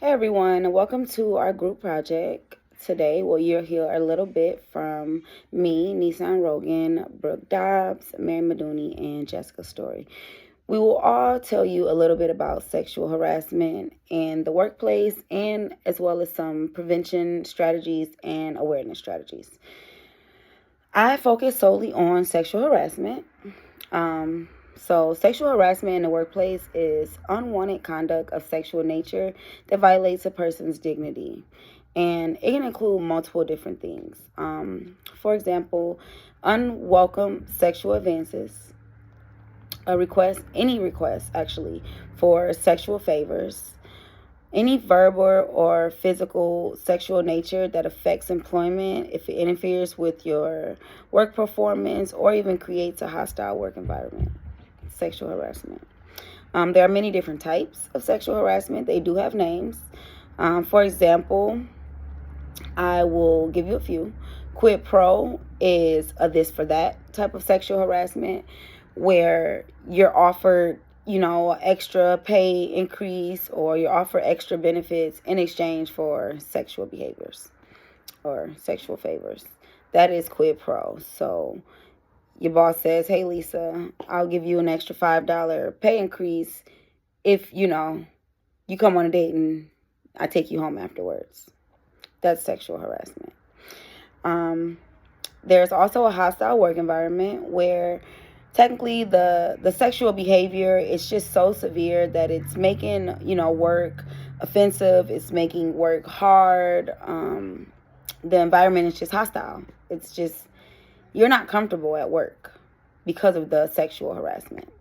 Hey everyone, welcome to our group project. Today, you'll hear a little bit from me, Nissan Rogan, Brooke Dobbs, Mary Maduni, and Jessica Story. We will all tell you a little bit about sexual harassment in the workplace and as well as some prevention strategies and awareness strategies. I focus solely on sexual harassment. So, sexual harassment in the workplace is unwanted conduct of sexual nature that violates a person's dignity. And it can include multiple different things. For example, unwelcome sexual advances, any request actually, for sexual favors, any verbal or physical sexual nature that affects employment, if it interferes with your work performance or even creates a hostile work environment. Sexual harassment. There are many different types of sexual harassment. They do have names. For example, I will give you a few. Quid pro is a this for that type of sexual harassment where you're offered, extra pay increase or you're offered extra benefits in exchange for sexual behaviors or sexual favors. That is quid pro. So your boss says, hey, Lisa, I'll give you an extra $5 pay increase if, you come on a date and I take you home afterwards. That's sexual harassment. There's also a hostile work environment where technically the sexual behavior is just so severe that it's making, work offensive. It's making work hard. The environment is just hostile. It's just, you're not comfortable at work because of the sexual harassment.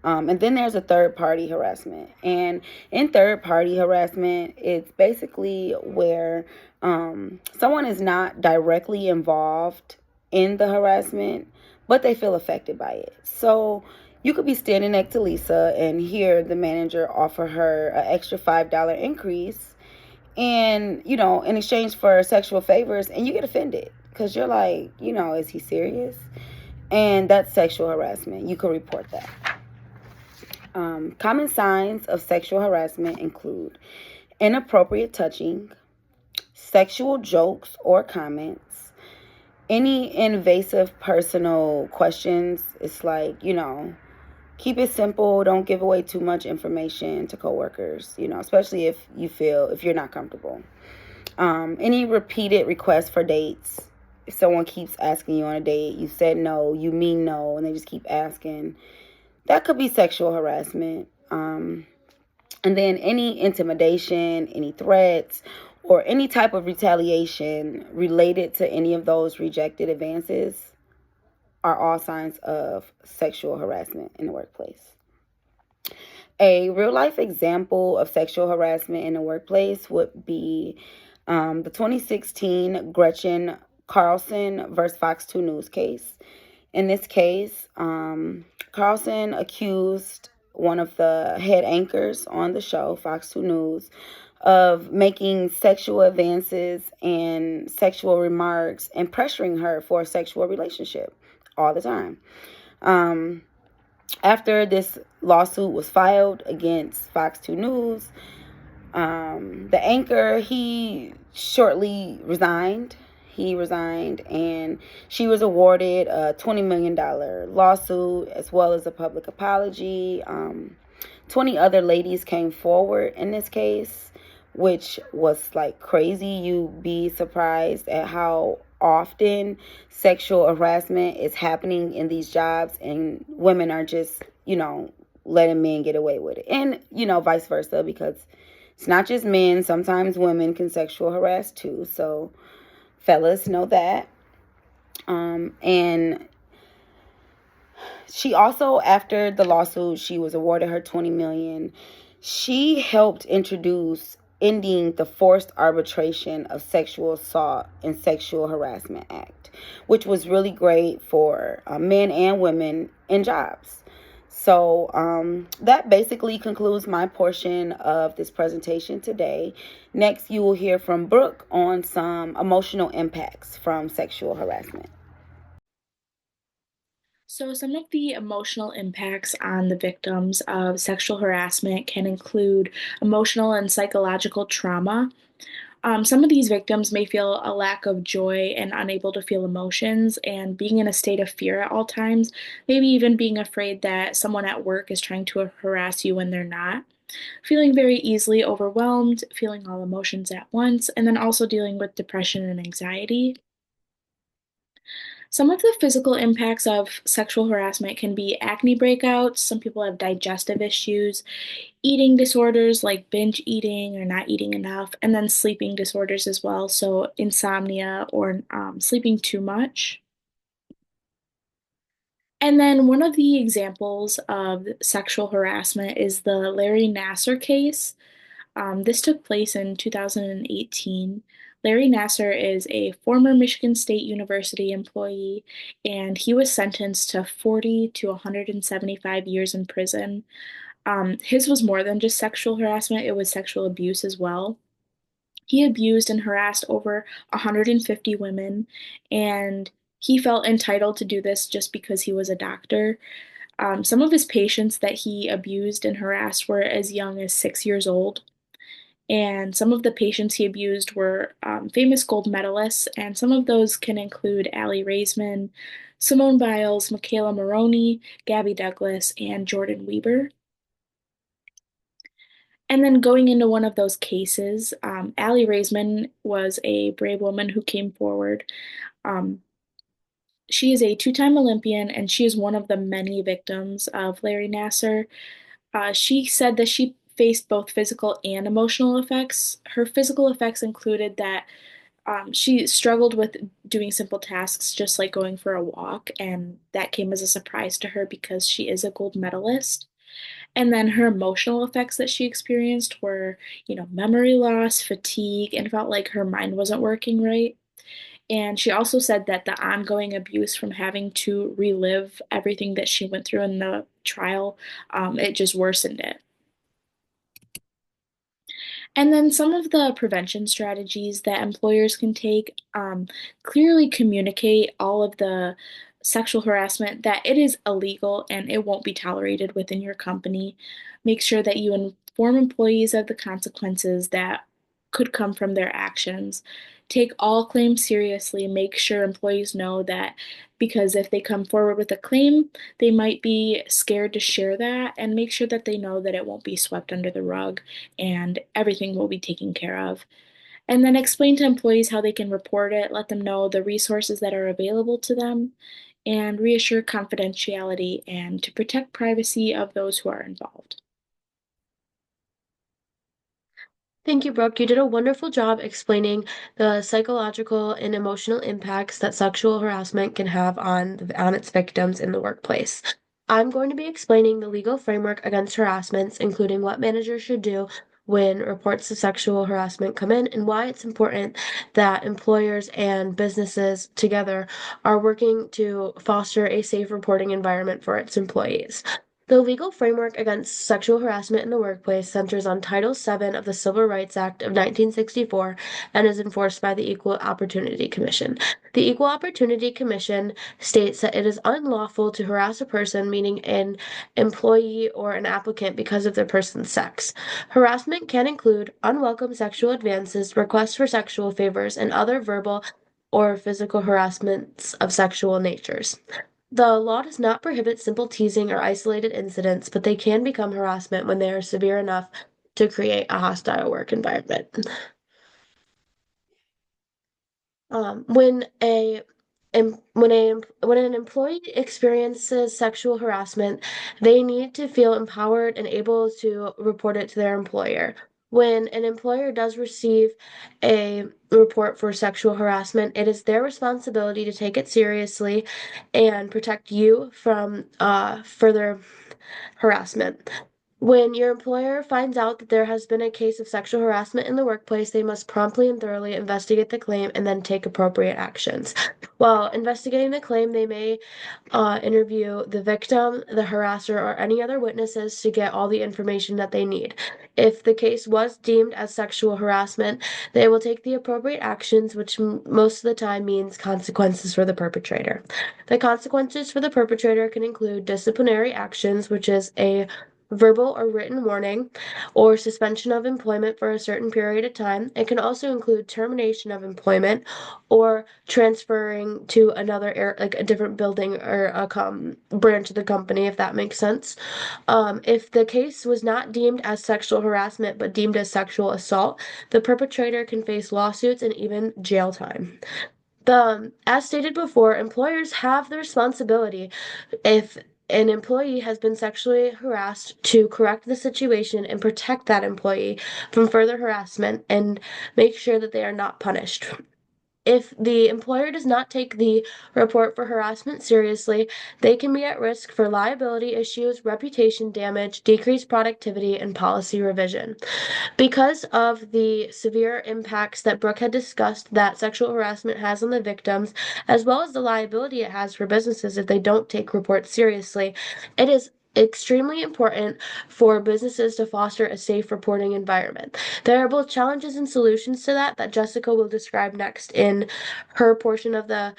And then there's a third-party harassment. And in third-party harassment, it's basically where someone is not directly involved in the harassment, but they feel affected by it. So you could be standing next to Lisa and hear the manager offer her an extra $5 increase and, in exchange for sexual favors, and you get offended because you're like, is he serious? And that's sexual harassment. You can report that. Common signs of sexual harassment include inappropriate touching, sexual jokes or comments, any invasive personal questions. It's like, keep it simple. Don't give away too much information to coworkers, especially if you're not comfortable. Any repeated requests for dates. If someone keeps asking you on a date, you said no, you mean no, and they just keep asking, that could be sexual harassment. And then any intimidation, any threats, or any type of retaliation related to any of those rejected advances are all signs of sexual harassment in the workplace. A real-life example of sexual harassment in the workplace would be the 2016 Gretchen Carlson versus Fox 2 News case. In this case, Carlson accused one of the head anchors on the show, Fox 2 News, of making sexual advances and sexual remarks and pressuring her for a sexual relationship all the time. After this lawsuit was filed against Fox 2 News, the anchor, he shortly resigned. He resigned, and she was awarded a $20 million lawsuit as well as a public apology. 20 other ladies came forward in this case, which was like crazy. You'd be surprised at how often sexual harassment is happening in these jobs, and women are just, letting men get away with it. And, vice versa, because it's not just men. Sometimes women can sexual harass too. So fellas know that. And she also, after the lawsuit, she was awarded her $20 million. She helped introduce ending the Forced Arbitration of Sexual Assault and Sexual Harassment Act, which was really great for men and women in jobs. So that basically concludes my portion of this presentation today. Next, you will hear from Brooke on some emotional impacts from sexual harassment. So, some of the emotional impacts on the victims of sexual harassment can include emotional and psychological trauma. Some of these victims may feel a lack of joy and unable to feel emotions, and being in a state of fear at all times, maybe even being afraid that someone at work is trying to harass you when they're not. Feeling very easily overwhelmed, feeling all emotions at once, and then also dealing with depression and anxiety. Some of the physical impacts of sexual harassment can be acne breakouts. Some people have digestive issues, eating disorders like binge eating or not eating enough, and then sleeping disorders as well. So, insomnia or sleeping too much. And then one of the examples of sexual harassment is the Larry Nasser case. This took place in 2018. Larry Nasser is a former Michigan State University employee, and he was sentenced to 40 to 175 years in prison. His was more than just sexual harassment, it was sexual abuse as well. He abused and harassed over 150 women, and he felt entitled to do this just because he was a doctor. Some of his patients that he abused and harassed were as young as 6 years old. And some of the patients he abused were famous gold medalists, and some of those can include Aly Raisman, Simone Biles, Michaela Maroney, Gabby Douglas, and Jordan Weber. And then going into one of those cases, Aly Raisman was a brave woman who came forward. Um, she is a two-time Olympian, and she is one of the many victims of Larry Nasser. She said that she faced both physical and emotional effects. Her physical effects included that she struggled with doing simple tasks, just like going for a walk, and that came as a surprise to her because she is a gold medalist. And then her emotional effects that she experienced were, memory loss, fatigue, and felt like her mind wasn't working right. And she also said that the ongoing abuse from having to relive everything that she went through in the trial, it just worsened it. And then some of the prevention strategies that employers can take, clearly communicate all of the sexual harassment that it is illegal and it won't be tolerated within your company. Make sure that you inform employees of the consequences that could come from their actions. Take all claims seriously. Make sure employees know that because if they come forward with a claim, they might be scared to share that, and make sure that they know that it won't be swept under the rug and everything will be taken care of. And then explain to employees how they can report it, let them know the resources that are available to them, and reassure confidentiality and to protect privacy of those who are involved. Thank you, Brooke. You did a wonderful job explaining the psychological and emotional impacts that sexual harassment can have on its victims in the workplace. I'm going to be explaining the legal framework against harassments, including what managers should do when reports of sexual harassment come in, and why it's important that employers and businesses together are working to foster a safe reporting environment for its employees. The legal framework against sexual harassment in the workplace centers on Title VII of the Civil Rights Act of 1964 and is enforced by the Equal Opportunity Commission. The Equal Opportunity Commission states that it is unlawful to harass a person, meaning an employee or an applicant, because of their person's sex. Harassment can include unwelcome sexual advances, requests for sexual favors, and other verbal or physical harassments of sexual natures. The law does not prohibit simple teasing or isolated incidents, but they can become harassment when they are severe enough to create a hostile work environment. When a when an employee experiences sexual harassment, they need to feel empowered and able to report it to their employer. When an employer does receive a report for sexual harassment, it is their responsibility to take it seriously and protect you from further harassment. When your employer finds out that there has been a case of sexual harassment in the workplace, they must promptly and thoroughly investigate the claim and then take appropriate actions. While investigating the claim, they may interview the victim, the harasser, or any other witnesses to get all the information that they need. If the case was deemed as sexual harassment, they will take the appropriate actions, which most of the time means consequences for the perpetrator. The consequences for the perpetrator can include disciplinary actions, which is a verbal or written warning, or suspension of employment for a certain period of time. It can also include termination of employment or transferring to another like a different building or a branch of the company, if that makes sense. If the case was not deemed as sexual harassment but deemed as sexual assault, the perpetrator can face lawsuits and even jail time. As stated before, employers have the responsibility if an employee has been sexually harassed to correct the situation and protect that employee from further harassment and make sure that they are not punished. If the employer does not take the report for harassment seriously, they can be at risk for liability issues, reputation damage, decreased productivity, and policy revision. Because of the severe impacts that Brooke had discussed that sexual harassment has on the victims, as well as the liability it has for businesses if they don't take reports seriously, it is extremely important for businesses to foster a safe reporting environment. There are both challenges and solutions to that Jessica will describe next in her portion of the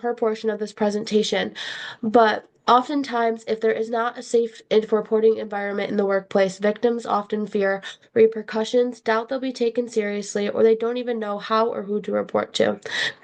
her portion of this presentation. But oftentimes, if there is not a safe reporting environment in the workplace, victims often fear repercussions, doubt they'll be taken seriously, or they don't even know how or who to report to.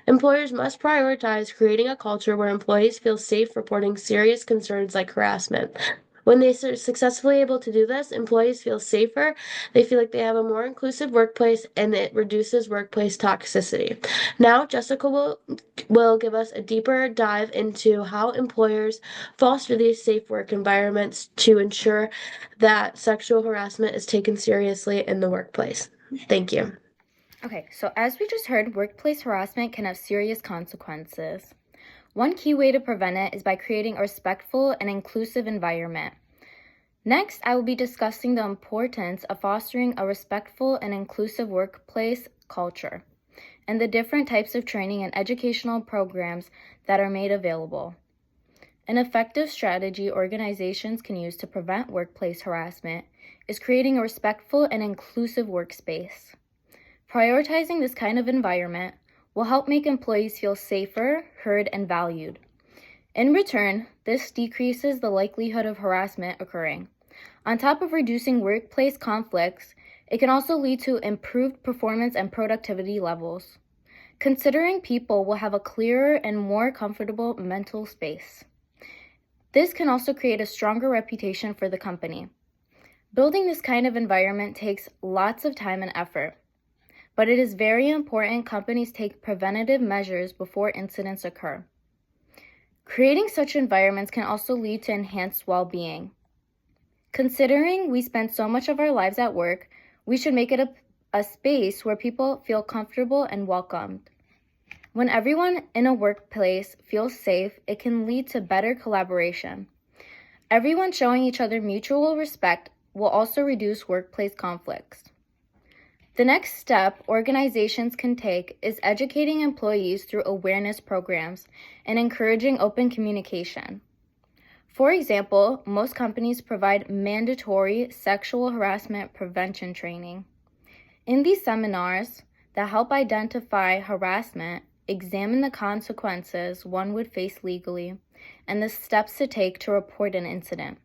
Employers must prioritize creating a culture where employees feel safe reporting serious concerns like harassment. When they are successfully able to do this, employees feel safer, they feel like they have a more inclusive workplace, and it reduces workplace toxicity. Now, Jessica will give us a deeper dive into how employers foster these safe work environments to ensure that sexual harassment is taken seriously in the workplace. Thank you. Okay, so as we just heard, workplace harassment can have serious consequences. One key way to prevent it is by creating a respectful and inclusive environment. Next, I will be discussing the importance of fostering a respectful and inclusive workplace culture and the different types of training and educational programs that are made available. An effective strategy organizations can use to prevent workplace harassment is creating a respectful and inclusive workspace. Prioritizing this kind of environment will help make employees feel safer, heard, and valued. In return, this decreases the likelihood of harassment occurring. On top of reducing workplace conflicts, it can also lead to improved performance and productivity levels. Considering people will have a clearer and more comfortable mental space. This can also create a stronger reputation for the company. Building this kind of environment takes lots of time and effort, but it is very important companies take preventative measures before incidents occur. Creating such environments can also lead to enhanced well-being. Considering we spend so much of our lives at work, we should make it a space where people feel comfortable and welcomed. When everyone in a workplace feels safe, it can lead to better collaboration. Everyone showing each other mutual respect will also reduce workplace conflicts. The next step organizations can take is educating employees through awareness programs and encouraging open communication. For example, most companies provide mandatory sexual harassment prevention training. In these seminars that help identify harassment, examine the consequences one would face legally, and the steps to take to report an incident.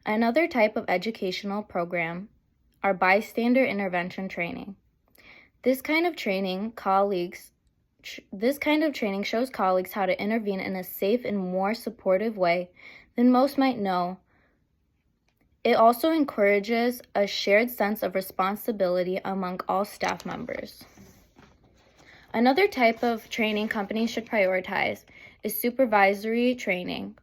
Another type of educational program are bystander intervention training. This kind of training shows colleagues how to intervene in a safe and more supportive way than most might know. It also encourages a shared sense of responsibility among all staff members. Another type of training companies should prioritize is supervisory training.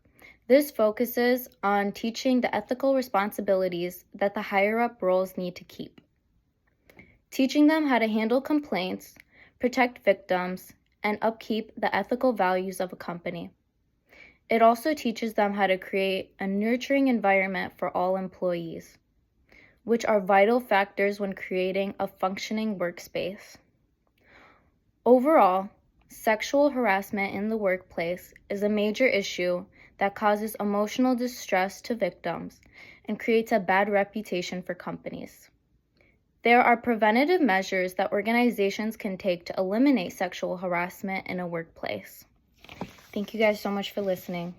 This focuses on teaching the ethical responsibilities that the higher-up roles need to keep. Teaching them how to handle complaints, protect victims, and upkeep the ethical values of a company. It also teaches them how to create a nurturing environment for all employees, which are vital factors when creating a functioning workspace. Overall, sexual harassment in the workplace is a major issue that causes emotional distress to victims and creates a bad reputation for companies. There are preventative measures that organizations can take to eliminate sexual harassment in a workplace. Thank you guys so much for listening.